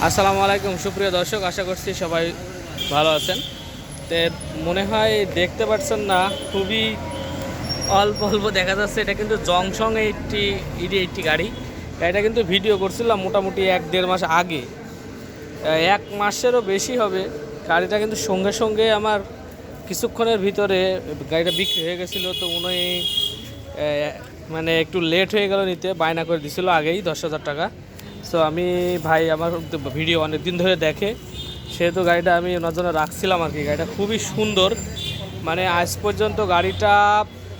আসসালামু আলাইকুম সুপ্রিয় দর্শক, আশা করছি সবাই ভালো আছেন। তো মনে হয় দেখতে পাচ্ছেন না, খুবই অল্প অল্প দেখা যাচ্ছে। এটা কিন্তু জংশং একটি গাড়ি। এটা কিন্তু ভিডিও করছিলাম মোটামুটি 1-1.5 মাস আগে, 1 মাসেরও বেশি হবে। গাড়িটা কিন্তু সঙ্গে সঙ্গে আমার কিছুক্ষণের ভিতরে গাড়িটা বিক্রি হয়ে গেছিলো। তো উনি মানে একটু লেট হয়ে গেল নিতে, বায়না করে দিছিল আগেই 10,000 টাকা। সো আমি ভাই আমার ভিডিও অনেক দিন ধরে দেখে, সেহেতু গাড়িটা আমি ওনার জন্য রাখছিলাম আর কি। গাড়িটা খুবই সুন্দর, মানে আজ পর্যন্ত গাড়িটা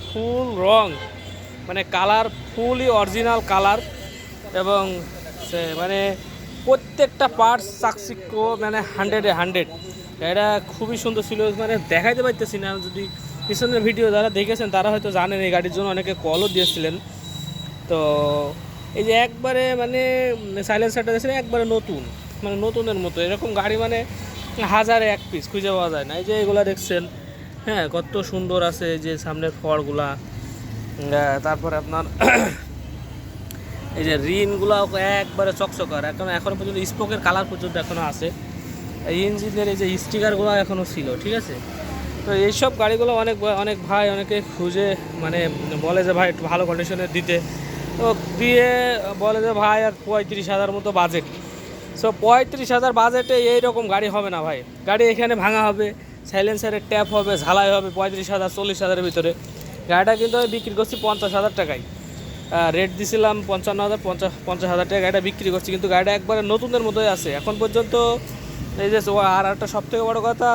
ফুল রং, মানে কালার ফুলই অরিজিনাল কালার, এবং মানে প্রত্যেকটা পার্টস চাকচিক্য, মানে 100-100। গাড়িটা খুবই সুন্দর ছিল, মানে দেখাইতে পারতেছি না। যদি পিছনের ভিডিও যারা দেখেছেন তারা হয়তো জানেন, এই গাড়ির জন্য অনেকে কলও দিয়েছিলেন। তো এই যে একবারে মানে সাইলেন্সারটা দিয়েছিলেন একবারে নতুন, মানে নতুনের মতো। এরকম গাড়ি মানে হাজারে এক পিস খুঁজে পাওয়া যায় না। এই যে এগুলা দেখছেন, হ্যাঁ, কত সুন্দর আছে এই যে সামনের ফড়গুলা। তারপরে আপনার এই যে রিনগুলো একবারে চকচকার, এখনো পর্যন্ত স্পোকের কালার পর্যন্ত এখনও আছে। এই ইঞ্জিনের এই যে স্টিকারগুলো এখনও ছিল, ঠিক আছে। তো এইসব গাড়িগুলো অনেক অনেক ভাই অনেকে খুঁজে, মানে বলে যে ভাই একটু ভালো কন্ডিশনের দিতে, তো দিয়ে বলে যে ভাই আর 35,000 মতো বাজেট। সো 35,000 বাজেটে এইরকম গাড়ি হবে না ভাই। গাড়ি এখানে ভাঙা হবে, সাইলেন্সারের ট্যাপ হবে, ঝালাই হবে 35,000 40,000-এর ভিতরে। গাড়িটা কিন্তু আমি বিক্রি করছি 50,000 টাকায়। রেট দিছিলাম 55,000, 50,000 টাকা গাড়িটা বিক্রি করছি। কিন্তু গাড়িটা একবারে নতুনের মতোই আছে এখন পর্যন্ত। এই যে আর একটা সবথেকে বড় কথা,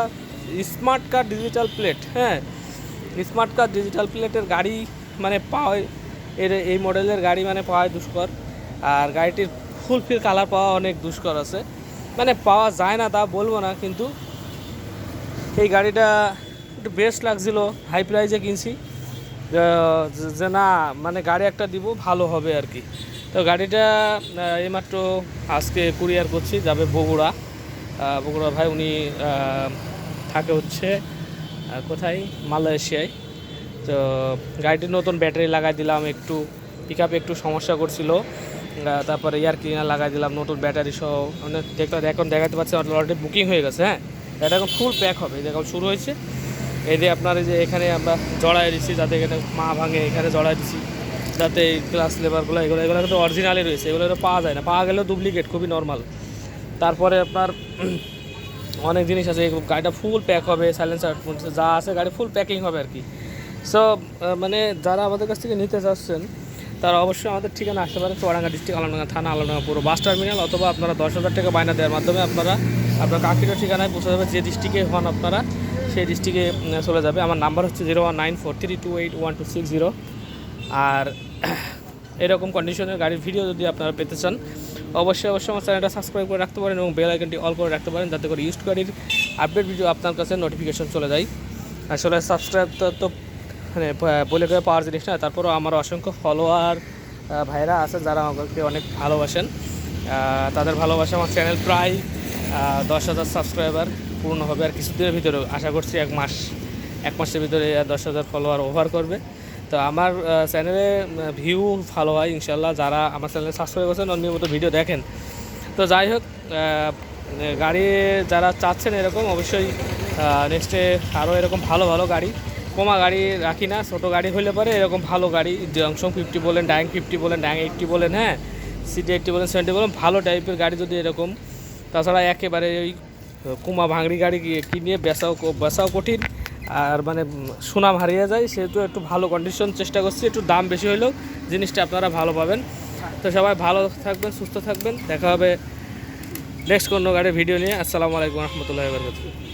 স্মার্ট কার্ড ডিজিটাল প্লেট, হ্যাঁ, স্মার্ট কার্ড ডিজিটাল প্লেটের গাড়ি মানে পাওয়া, এই মডেলের গাড়ি মানে পাওয়া দুষ্কর। আর গাড়িটির ফুলফিল কালার পাওয়া অনেক দুষ্কর আছে, মানে পাওয়া যায় না তা বলবো না, কিন্তু এই গাড়িটা একটু বেস্ট লাগছিলো। হাই প্রাইজে কিনছি, যে না মানে গাড়ি একটা দিব ভালো হবে আর কি। তো গাড়িটা এইমাত্র আজকে কুরিয়ার করছি, যাবে বগুড়া। বগুড়া ভাই উনি থাকে হচ্ছে কোথায়, মালয়েশিয়ায়। তো গাড়িটির নতুন ব্যাটারি লাগাই দিলাম, একটু পিক আপে একটু সমস্যা করছিল। তারপরে এয়ার ক্লিনার লাগাই দিলাম নতুন ব্যাটারি সহ। মানে এখন দেখাতে পাচ্ছি অলরেডি বুকিং হয়ে গেছে। হ্যাঁ, এটা এখন ফুল প্যাক হবে, এখন শুরু হয়েছে। এই যে আপনার এই যে এখানে আমরা জড়াই দিচ্ছি, যাতে এখানে মা ভাঙে, এখানে জড়াই দিচ্ছি যাতে এই গ্লাস লেবারগুলো এগুলো কিন্তু অরিজিনালই রয়েছে। এগুলো পাওয়া যায় না, পাওয়া গেলেও ডুপ্লিকেট, খুবই নর্মাল। তারপরে আপনার অনেক জিনিস আছে। গাড়িটা ফুল প্যাক হবে, সাইলেন্সার যা আছে গাড়ি ফুল প্যাকিং হবে আর কি। সো মানে যারা আমাদের কাছ থেকে নিতে চাচ্ছেন তারা অবশ্যই আমাদের ঠিকানা আসতে পারে, চুয়াডাঙ্গা ডিস্ট্রিক্ট, আলমডাঙ্গা থানা, আলমডাঙ্গা পুরো বাস টার্মিনাল। অথবা আপনারা 10,000 টাকা বায়না দেওয়ার মাধ্যমে আপনার কাকির ঠিকানায় পৌঁছে যাবে। যে ডিস্ট্রিক্টে হন আপনারা সেই ডিস্ট্রিক্টে চলে যাবে। আমার নাম্বার হচ্ছে 019432812660। আর এরকম কন্ডিশনের গাড়ির ভিডিও যদি আপনারা পেতে চান, অবশ্যই আমার চ্যানেলটা সাবস্ক্রাইব করে রাখতে পারেন এবং বেল আইকনটি অল করে রাখতে পারেন, যাতে করে ইউজ গাড়ির আপডেট ভিডিও আপনার কাছে নোটিফিকেশন চলে যায়। আসলে সাবস্ক্রাইব তো মানে বলে করে পাওয়ার জিনিস না। তারপরেও আমার অসংখ্য ফলোয়ার ভাইরা আছে যারা আমাকে অনেক ভালোবাসেন। তাদের ভালোবাসা আমার চ্যানেল প্রায় 10,000 সাবস্ক্রাইবার পূর্ণ হবে আর কিছুদিনের ভিতরে, আশা করছি 1 মাসের ভিতরে 10,000 ফলোয়ার ওভার করবে। তো আমার চ্যানেলে ভিউ ভালো হয় ইনশাল্লাহ, যারা আমার চ্যানেলে সাবস্ক্রাইব করেছেন নিয়মিত ভিডিও দেখেন। তো যাই হোক, গাড়ি যারা চাচ্ছেন এরকম, অবশ্যই নেক্সটে আরও এরকম ভালো ভালো গাড়ি, কমা গাড়ি রাখি না। ছোটো গাড়ি হলে পরে এরকম ভালো গাড়ি, জংশন 50 বলেন, ড্যাং 50 বলেন, ড্যাং 80 বলেন, হ্যাঁ, সিটি 80 বলেন, 70 বলেন, ভালো টাইপের গাড়ি যদি এরকম। তাছাড়া একেবারে ওই কুমা ভাঙড়ি গাড়ি কিনে বেচাও কঠিন, আর মানে সুনাম হারিয়ে যায়। সেহেতু একটু ভালো কন্ডিশন চেষ্টা করছি, একটু দাম বেশি হলেও জিনিসটা আপনারা ভালো পাবেন। তো সবাই ভালো থাকবেন, সুস্থ থাকবেন, দেখা হবে নেক্সট কোনো গাড়ির ভিডিও নিয়ে। আসসালামু আলাইকুম রহমতুল্লাহি ওয়া বারাকাতুহু।